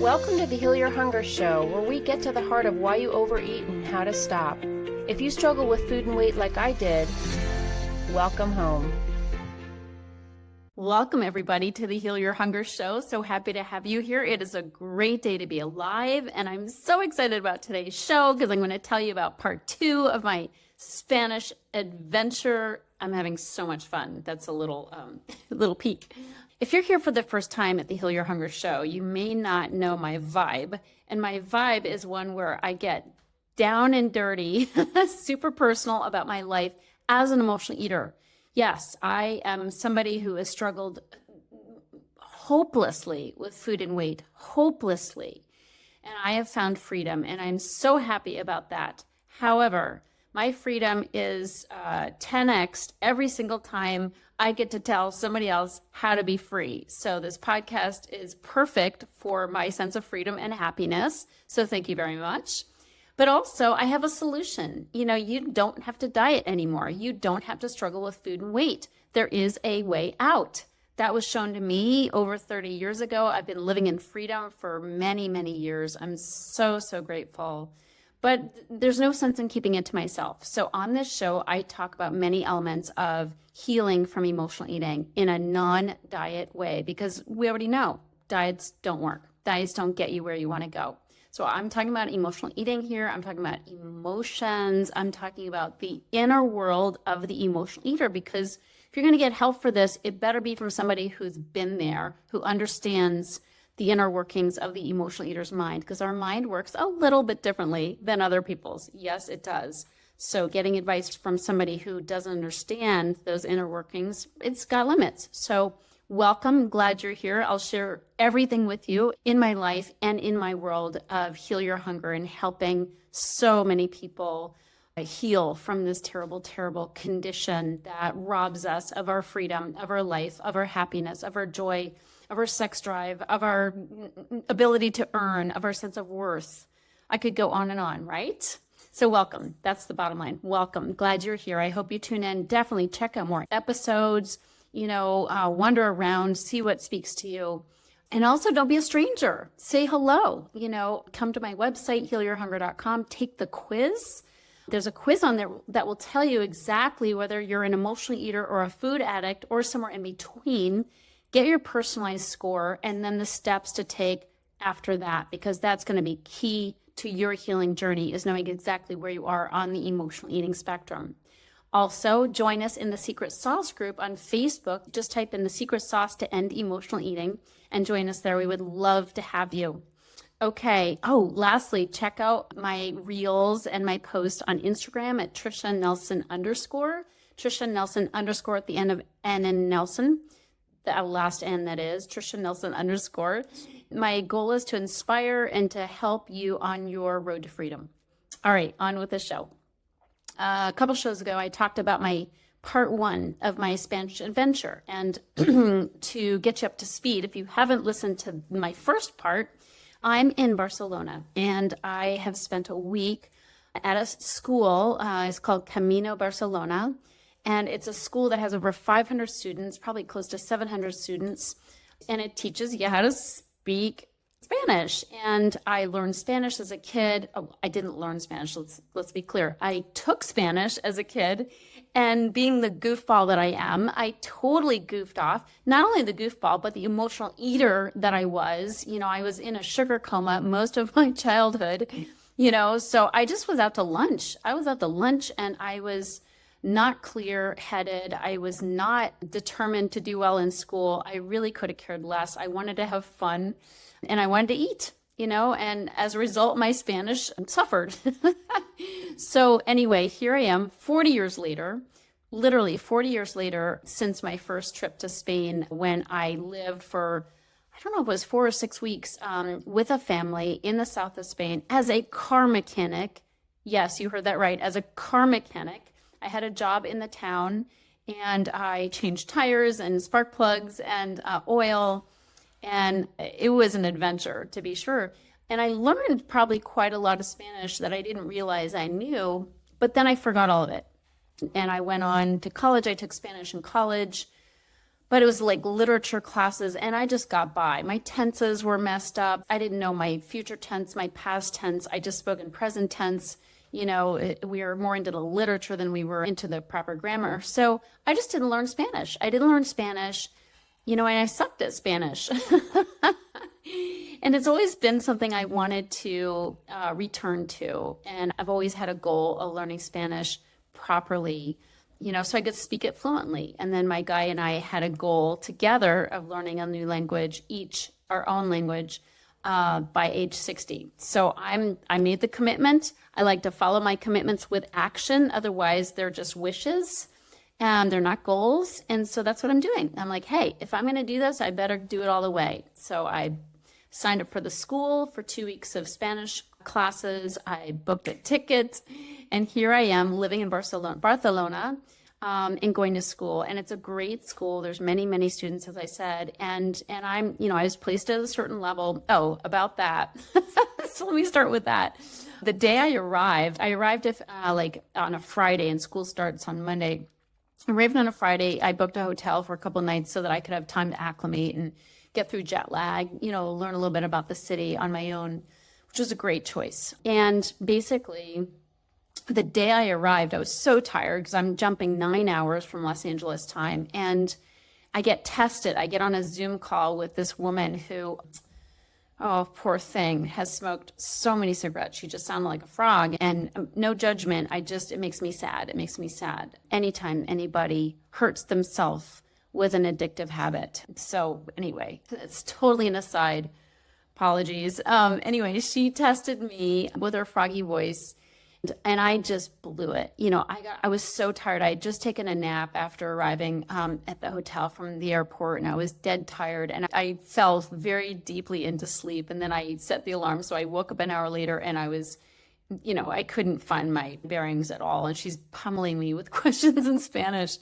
Welcome to the Heal Your Hunger Show, where we get to the heart of why you overeat and how to stop. If you struggle with food and weight like I did, welcome home. Welcome, everybody, to the Heal Your Hunger Show. So happy to have you here. It is a great day to be alive, and I'm so excited about today's show because I'm going to tell you about part 2 of my Spanish adventure. I'm having so much fun. That's a little peek. If you're here for the first time at the Heal Your Hunger Show, you may not know my vibe, and my vibe is one where I get down and dirty, super personal about my life as an emotional eater. Yes, I am somebody who has struggled hopelessly with food and weight, hopelessly. And I have found freedom, and I'm so happy about that. However, my freedom is 10x every single time I get to tell somebody else how to be free. So this podcast is perfect for my sense of freedom and happiness. So thank you very much. But also, I have a solution. You don't have to diet anymore. You don't have to struggle with food and weight. There is a way out. That was shown to me over 30 years ago. I've been living in freedom for many, many years. I'm so, so grateful. But there's no sense in keeping it to myself. So on this show, I talk about many elements of healing from emotional eating in a non-diet way, because we already know diets don't work. Diets don't get you where you want to go. So I'm talking about emotional eating here. I'm talking about emotions. I'm talking about the inner world of the emotional eater, because if you're going to get help for this, it better be from somebody who's been there, who understands the inner workings of the emotional eater's mind, because our mind works a little bit differently than other people's. Yes, it does. So getting advice from somebody who doesn't understand those inner workings, it's got limits. So welcome. Glad you're here. I'll share everything with you in my life and in my world of Heal Your Hunger and helping so many people heal from this terrible, terrible condition that robs us of our freedom, of our life, of our happiness, of our joy, of our sex drive, of our ability to earn, of our sense of worth. I could go on and on, right? So welcome. That's the bottom line. Welcome. Glad you're here. I hope you tune in. Definitely check out more episodes, wander around, see what speaks to you. And also, don't be a stranger. Say hello. Come to my website, healyourhunger.com, take the quiz. There's a quiz on there that will tell you exactly whether you're an emotional eater or a food addict or somewhere in between. Get your personalized score and then the steps to take after that, because that's going to be key to your healing journey, is knowing exactly where you are on the emotional eating spectrum. Also, join us in the Secret Sauce group on Facebook. Just type in the Secret Sauce to End Emotional Eating and join us there. We would love to have you. Okay. Oh, lastly, check out my reels and my post on Instagram at Tricia Nelson _. Tricia Nelson _ at the end of N and Nelson. The last N, that is, Tricia Nelson _. My goal is to inspire and to help you on your road to freedom. All right, on with the show. A couple shows ago, I talked about my part 1 of my Spanish adventure. And to get you up to speed, if you haven't listened to my first part, I'm in Barcelona, and I have spent a week at a school. It's called Camino Barcelona, and it's a school that has over 500 students, probably close to 700 students, and it teaches you how to speak Spanish. And I learned Spanish as a kid. Oh, I didn't learn Spanish. Let's be clear. I took Spanish as a kid, and being the goofball that I am, I totally goofed off. Not only the goofball, but the emotional eater that I was. I was in a sugar coma most of my childhood, so I just was out to lunch. And I was not clear-headed. I was not determined to do well in school. I really could have cared less. I wanted to have fun, and I wanted to eat, and as a result, my Spanish suffered. So anyway, here I am 40 years later, literally 40 years later since my first trip to Spain, when I lived for, I don't know if it was 4 or 6 weeks with a family in the south of Spain as a car mechanic. Yes, you heard that right, as a car mechanic. I had a job in the town, and I changed tires and spark plugs and oil, and it was an adventure, to be sure. And I learned probably quite a lot of Spanish that I didn't realize I knew, but then I forgot all of it. And I went on to college. I took Spanish in college. but it was like literature classes, and I just got by. My tenses were messed up. I didn't know my future tense, my past tense. I just spoke in present tense. We were more into the literature than we were into the proper grammar. So I just didn't learn Spanish. I didn't learn Spanish, and I sucked at Spanish. And it's always been something I wanted to return to. And I've always had a goal of learning Spanish properly, so I could speak it fluently. And then my guy and I had a goal together of learning a new language, each our own language, by age 60. So I made the commitment. I like to follow my commitments with action. Otherwise, they're just wishes and they're not goals. And so that's what I'm doing. I'm like, hey, if I'm going to do this, I better do it all the way. So I signed up for the school for 2 weeks of Spanish classes. I booked a ticket, and here I am living in Barcelona, and going to school. And it's a great school. There's many, many students, as I said, and I'm, I was placed at a certain level. Oh, about that. So let me start with that. The day I arrived on a Friday, and school starts on Monday. I arrived on a Friday. I booked a hotel for a couple nights so that I could have time to acclimate and get through jet lag, learn a little bit about the city on my own, which was a great choice. And basically, the day I arrived, I was so tired because I'm jumping 9 hours from Los Angeles time. And I get tested. I get on a Zoom call with this woman who, oh, poor thing, has smoked so many cigarettes. She just sounded like a frog. And no judgment. It makes me sad. It makes me sad anytime anybody hurts themselves with an addictive habit. So anyway, it's totally an aside. Apologies. Anyway, she tested me with her froggy voice, and I just blew it. I was so tired. I had just taken a nap after arriving at the hotel from the airport, and I was dead tired, and I fell very deeply into sleep. And then I set the alarm, so I woke up an hour later, and I was, I couldn't find my bearings at all. And she's pummeling me with questions in Spanish.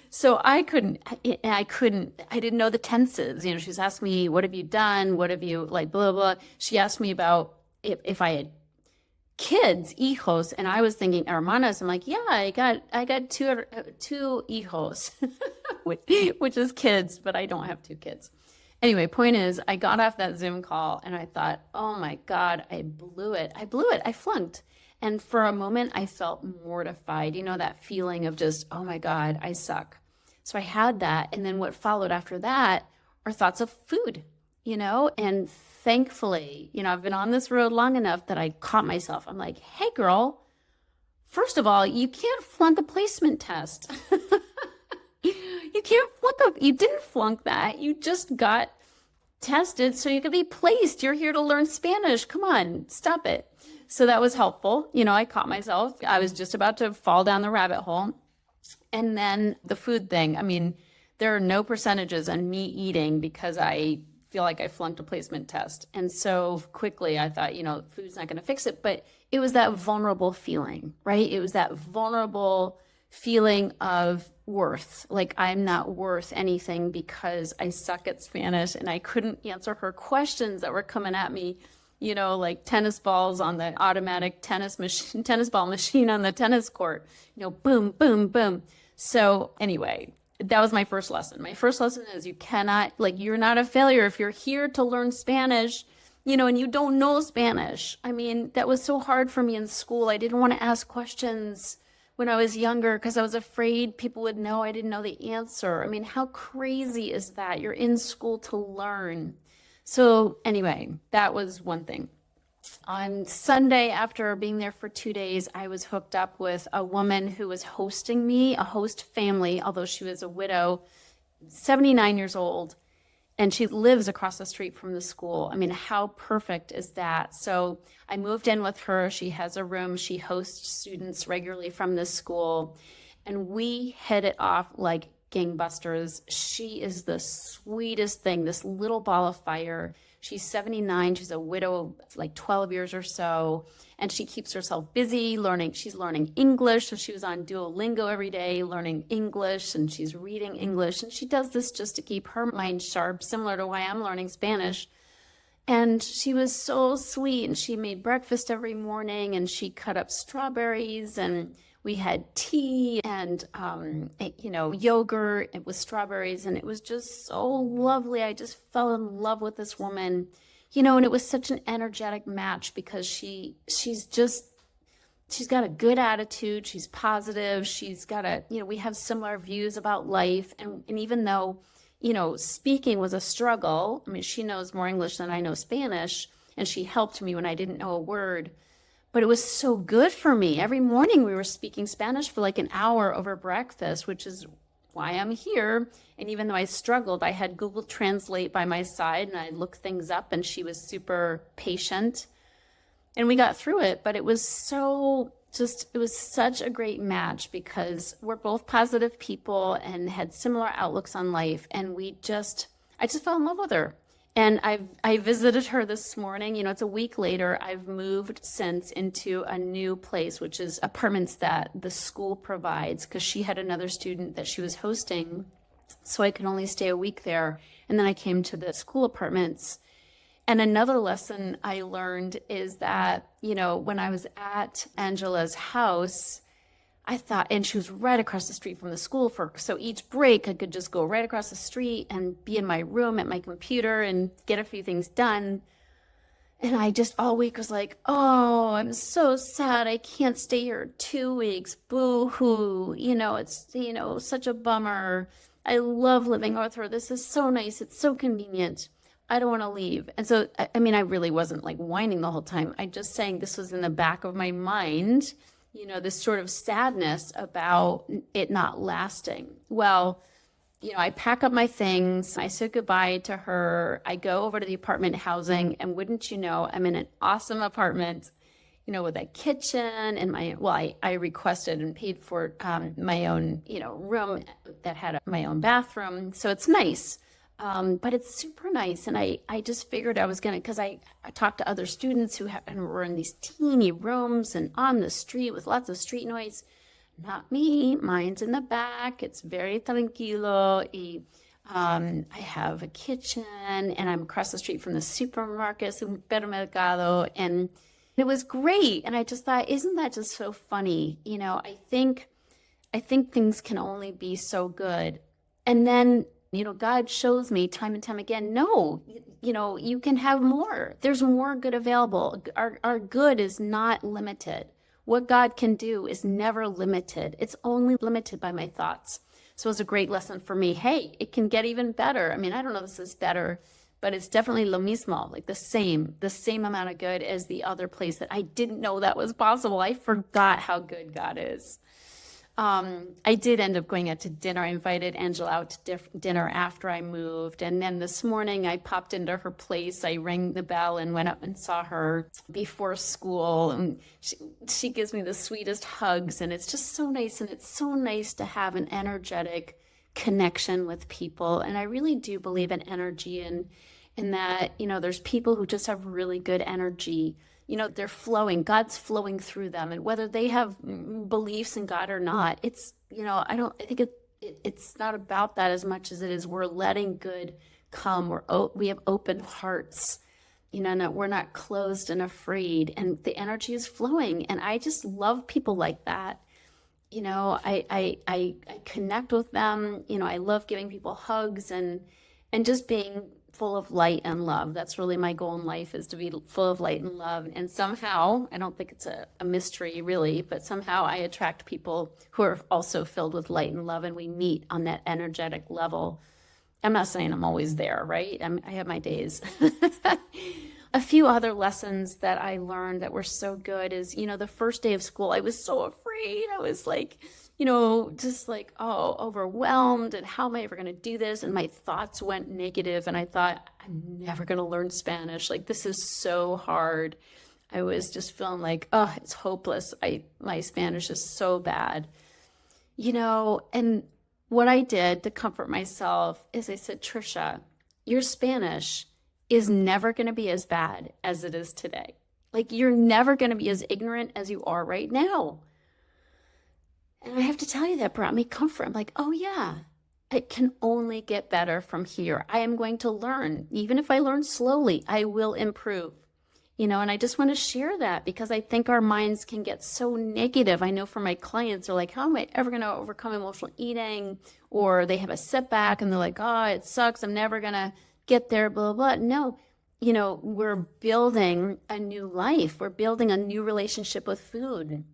So I didn't know the tenses. She was asking me, what have you done? What have you, blah, blah. She asked me about if I had kids, hijos, and I was thinking hermanas. I'm like, yeah, I got two hijos, which is kids, but I don't have two kids. Anyway, point is, I got off that Zoom call and I thought, oh my God, I blew it. I flunked. And for a moment, I felt mortified. That feeling of just, oh my God, I suck. So I had that. And then what followed after that are thoughts of food, and thankfully, I've been on this road long enough that I caught myself. I'm like, hey girl, first of all, you can't flunk a placement test. You can't you didn't flunk that. You just got tested so you could be placed. You're here to learn Spanish. Come on, stop it. So that was helpful. I caught myself. I was just about to fall down the rabbit hole. And then the food thing. I mean, there are no percentages on me eating because I feel like I flunked a placement test. And so quickly I thought, food's not going to fix it. But it was that vulnerable feeling, right? It was that vulnerable feeling of worth. Like I'm not worth anything because I suck at Spanish and I couldn't answer her questions that were coming at me, like tennis balls on the automatic tennis ball machine on the tennis court, boom, boom, boom. So anyway, that was my first lesson. My first lesson is you cannot, you're not a failure if you're here to learn Spanish, and you don't know Spanish. I mean, that was so hard for me in school. I didn't want to ask questions when I was younger because I was afraid people would know I didn't know the answer. I mean, how crazy is that? You're in school to learn. So anyway, that was one thing. On Sunday, after being there for 2 days, I was hooked up with a woman who was hosting me, a host family, although she was a widow, 79 years old, and she lives across the street from the school. I mean, how perfect is that? So I moved in with her. She has a room. She hosts students regularly from this school, and we hit it off like gangbusters. She is the sweetest thing, this little ball of fire. She's 79. She's a widow, 12 years or so. And she keeps herself busy learning. She's learning English. So she was on Duolingo every day learning English, and she's reading English. And she does this just to keep her mind sharp, similar to why I'm learning Spanish. And she was so sweet. And she made breakfast every morning, and she cut up strawberries, and We had tea and, yogurt with strawberries, and it was just so lovely. I just fell in love with this woman, and it was such an energetic match because she's got a good attitude. She's positive. She's got we have similar views about life. And even though, speaking was a struggle, I mean, she knows more English than I know Spanish, and she helped me when I didn't know a word. But it was so good for me. Every morning we were speaking Spanish for like an hour over breakfast, which is why I'm here. And even though I struggled, I had Google Translate by my side and I looked things up, and she was super patient. And we got through it, but it was such a great match because we're both positive people and had similar outlooks on life. And I just fell in love with her. And I visited her this morning. It's a week later. I've moved since into a new place, which is apartments that the school provides, because she had another student that she was hosting. So I could only stay a week there. And then I came to the school apartments. And another lesson I learned is that, when I was at Angela's house, I thought, and she was right across the street from the school, so each break I could just go right across the street and be in my room at my computer and get a few things done. And I just all week was like, oh, I'm so sad. I can't stay here 2 weeks. Boo hoo. It's, such a bummer. I love living with her. This is so nice. It's so convenient. I don't want to leave. And so, I really wasn't like whining the whole time. I just saying this was in the back of my mind, this sort of sadness about it not lasting. Well, I pack up my things. I said goodbye to her. I go over to the apartment housing, and wouldn't you know, I'm in an awesome apartment, with a kitchen and I requested and paid for my own, room that had my own bathroom. So it's nice. But it's super nice. And I just figured I was going to, because I talked to other students who were in these teeny rooms and on the street with lots of street noise. Not me. Mine's in the back. It's very tranquilo. I have a kitchen and I'm across the street from the supermarket, supermercado, and it was great. And I just thought, isn't that just so funny? I think things can only be so good. And then God shows me time and time again, no, you can have more. There's more good available. Our good is not limited. What God can do is never limited. It's only limited by my thoughts. So it was a great lesson for me. Hey, it can get even better. I don't know if this is better, but it's definitely lo mismo, like the same amount of good as the other place that I didn't know that was possible. I forgot how good God is. I did end up going out to dinner. I invited Angela out to dinner after I moved. And then this morning I popped into her place. I rang the bell and went up and saw her before school. And she gives me the sweetest hugs. And it's just so nice. And it's so nice to have an energetic connection with people. And I really do believe in energy and in that, there's people who just have really good energy. They're flowing. God's flowing through them. And whether they have beliefs in God or not, it's, I think it's not about that as much as it is we're letting good come. We have open hearts, we're not closed and afraid. And the energy is flowing. And I just love people like that. I connect with them. I love giving people hugs and just being full of light and love. That's really my goal in life, is to be full of light and love. And somehow, I don't think it's a mystery really, but somehow I attract people who are also filled with light and love, and we meet on that energetic level. I'm not saying I'm always there, right? I have my days. A few other lessons that I learned that were so good is, the first day of school, I was so afraid. I was like, just like, overwhelmed. And how am I ever going to do this? And my thoughts went negative. And I thought, I'm never going to learn Spanish. Like, this is so hard. I was just feeling like, it's hopeless. My Spanish is so bad, and what I did to comfort myself is I said, Tricia, your Spanish is never going to be as bad as it is today. Like, you're never going to be as ignorant as you are right now. And I have to tell you, that brought me comfort. I'm like, oh yeah, it can only get better from here. I am going to learn. Even if I learn slowly, I will improve. And I just want to share that because I think our minds can get so negative. I know for my clients, they're like, how am I ever going to overcome emotional eating? Or they have a setback and they're like, oh, it sucks. I'm never going to get there, blah, blah, blah. No, we're building a new life. We're building a new relationship with food.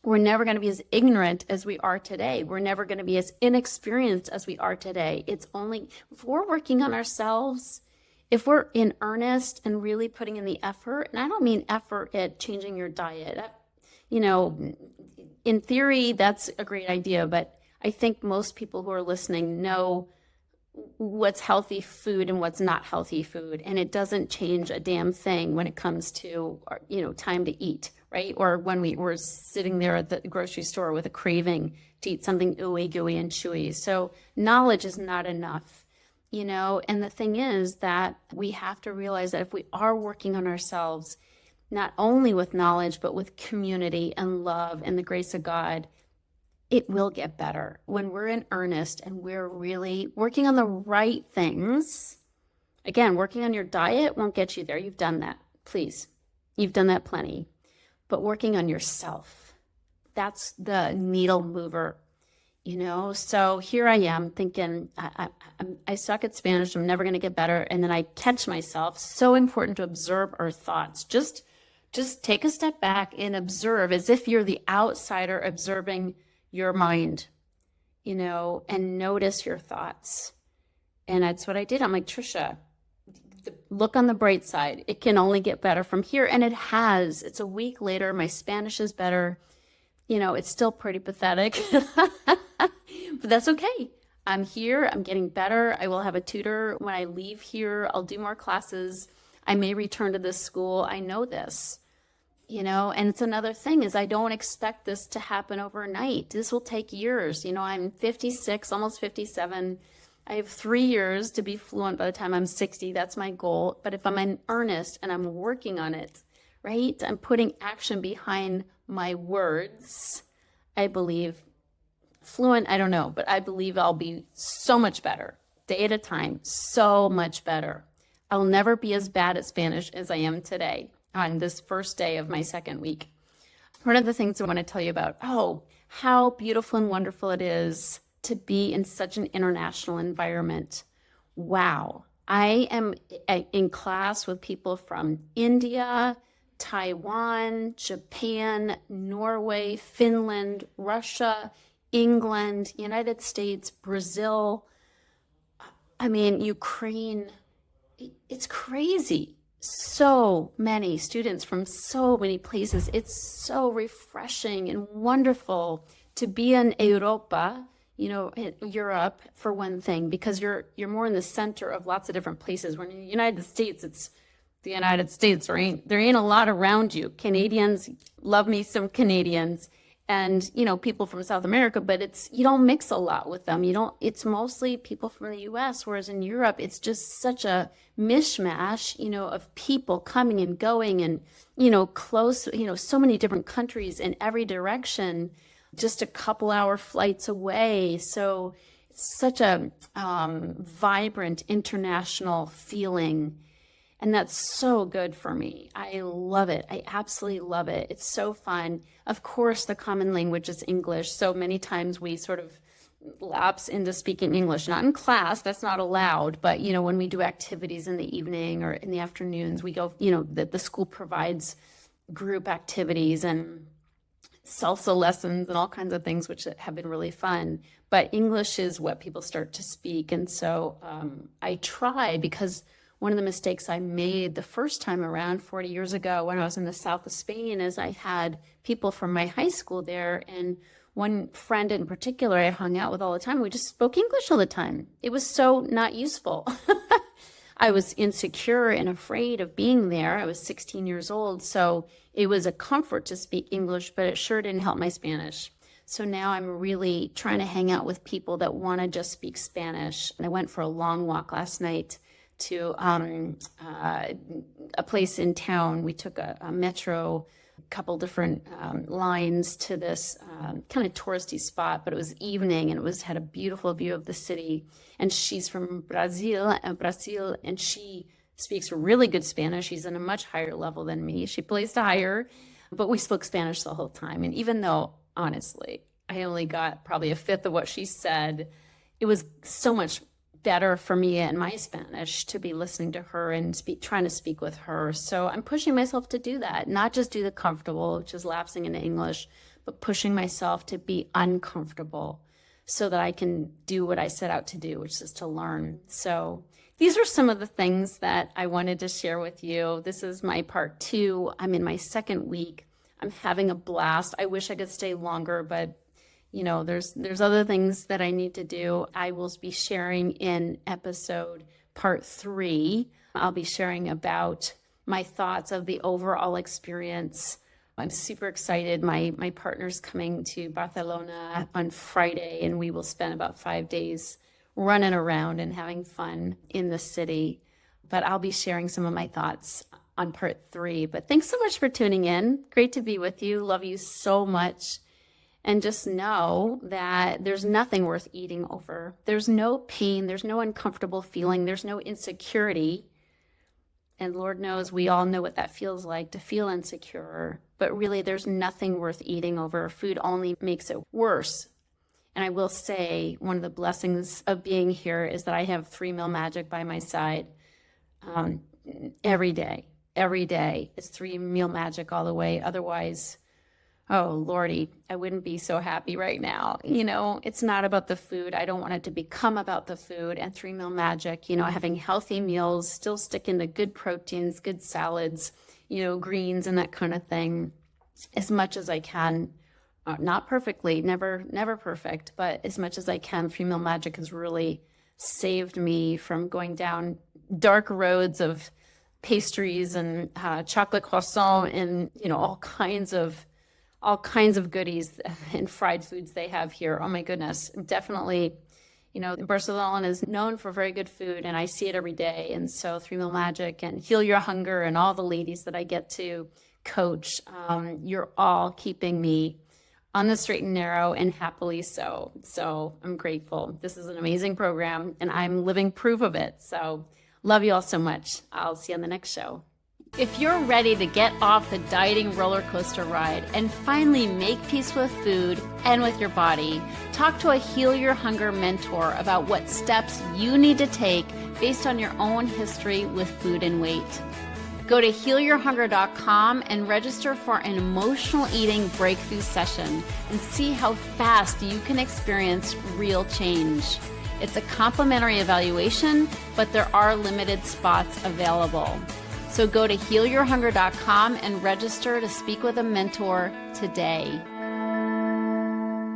We're never going to be as ignorant as we are today. We're never going to be as inexperienced as we are today. It's only if we're working on ourselves, if we're in earnest and really putting in the effort, and I don't mean effort at changing your diet. In theory, that's a great idea, but I think most people who are listening know what's healthy food and what's not healthy food. And it doesn't change a damn thing when it comes to, time to eat, right? Or when we're sitting there at the grocery store with a craving to eat something ooey gooey and chewy. So knowledge is not enough, and the thing is that we have to realize that if we are working on ourselves, not only with knowledge, but with community and love and the grace of God, it will get better when we're in earnest and we're really working on the right things. Again, working on your diet won't get you there. You've done that. Please. You've done that plenty. But working on yourself, that's the needle mover, So here I am thinking, I suck at Spanish. I'm never going to get better. And then I catch myself. So important to observe our thoughts. Just take a step back and observe as if you're the outsider observing your mind, and notice your thoughts. And that's what I did. I'm like, Tricia, look on the bright side. It can only get better from here. And it has. It's a week later. My Spanish is better. It's still pretty pathetic, but that's okay. I'm here. I'm getting better. I will have a tutor when I leave here. I'll do more classes. I may return to this school. I know this. And it's another thing is I don't expect this to happen overnight. This will take years. I'm 56, almost 57. I have 3 years to be fluent by the time I'm 60. That's my goal. But if I'm in earnest and I'm working on it, right? I'm putting action behind my words. I believe fluent, I don't know, but I believe I'll be so much better day at a time, so much better. I'll never be as bad at Spanish as I am today on this first day of my second week. One of the things I want to tell you about, how beautiful and wonderful it is to be in such an international environment. Wow. I am in class with people from India, Taiwan, Japan, Norway, Finland, Russia, England, United States, Brazil, Ukraine. It's crazy. So many students from so many places. It's so refreshing and wonderful to be in Europa, Europe for one thing, because you're more in the center of lots of different places. When in the United States, it's the United States. There ain't a lot around you. Canadians, love me some Canadians, and people from South America, but you don't mix a lot with them. It's mostly people from the US, whereas in Europe it's just such a mishmash, of people coming and going and close, so many different countries in every direction, just a couple hour flights away. So it's such a vibrant international feeling. And that's so good for me. I love it. I absolutely love it. It's so fun. Of course, the common language is English. So many times we sort of lapse into speaking English, not in class, that's not allowed. But, when we do activities in the evening or in the afternoons, we go, the school provides group activities and salsa lessons and all kinds of things, which have been really fun. But English is what people start to speak. And so I try, because one of the mistakes I made the first time around 40 years ago when I was in the south of Spain is I had people from my high school there, and one friend in particular I hung out with all the time. We just spoke English all the time. It was so not useful. I was insecure and afraid of being there. I was 16 years old, so it was a comfort to speak English, but it sure didn't help my Spanish. So now I'm really trying to hang out with people that want to just speak Spanish. And I went for a long walk last night to a place in town. We took a metro, couple different lines to this kind of touristy spot, but it was evening and it had a beautiful view of the city. And she's from Brazil, and she speaks really good Spanish. She's in a much higher level than me. She placed higher, but we spoke Spanish the whole time. And even though, honestly, I only got probably a fifth of what she said, it was so much better for me and my Spanish to be listening to her and trying to speak with her. So I'm pushing myself to do that, not just do the comfortable, which is lapsing into English, but pushing myself to be uncomfortable so that I can do what I set out to do, which is to learn. So these are some of the things that I wanted to share with you. This is my part 2. I'm in my second week. I'm having a blast. I wish I could stay longer, but there's other things that I need to do. I will be sharing in episode part 3. I'll be sharing about my thoughts of the overall experience. I'm super excited. My partner's coming to Barcelona on Friday, and we will spend about 5 days running around and having fun in the city. But I'll be sharing some of my thoughts on part 3. But thanks so much for tuning in. Great to be with you. Love you so much. And just know that there's nothing worth eating over. There's no pain. There's no uncomfortable feeling. There's no insecurity. And Lord knows we all know what that feels like, to feel insecure. But really, there's nothing worth eating over. Food only makes it worse. And I will say one of the blessings of being here is that I have 3 Meal Magic by my side every day. Every day it's 3 Meal Magic all the way. Otherwise, oh, Lordy, I wouldn't be so happy right now. It's not about the food. I don't want it to become about the food. And 3 Meal Magic, having healthy meals, still sticking to good proteins, good salads, greens and that kind of thing as much as I can. Not perfectly, never perfect, but as much as I can. 3 Meal Magic has really saved me from going down dark roads of pastries and chocolate croissant and all kinds of goodies and fried foods they have here. Oh my goodness, definitely. Barcelona is known for very good food, and I see it every day. And so 3 Meal Magic and Heal Your Hunger and all the ladies that I get to coach, you're all keeping me on the straight and narrow, and happily so. So I'm grateful. This is an amazing program, and I'm living proof of it. So love you all so much. I'll see you on the next show. If you're ready to get off the dieting roller coaster ride and finally make peace with food and with your body, talk to a Heal Your Hunger mentor about what steps you need to take based on your own history with food and weight. Go to healyourhunger.com and register for an emotional eating breakthrough session and see how fast you can experience real change. It's a complimentary evaluation, but there are limited spots available. So go to healyourhunger.com and register to speak with a mentor today.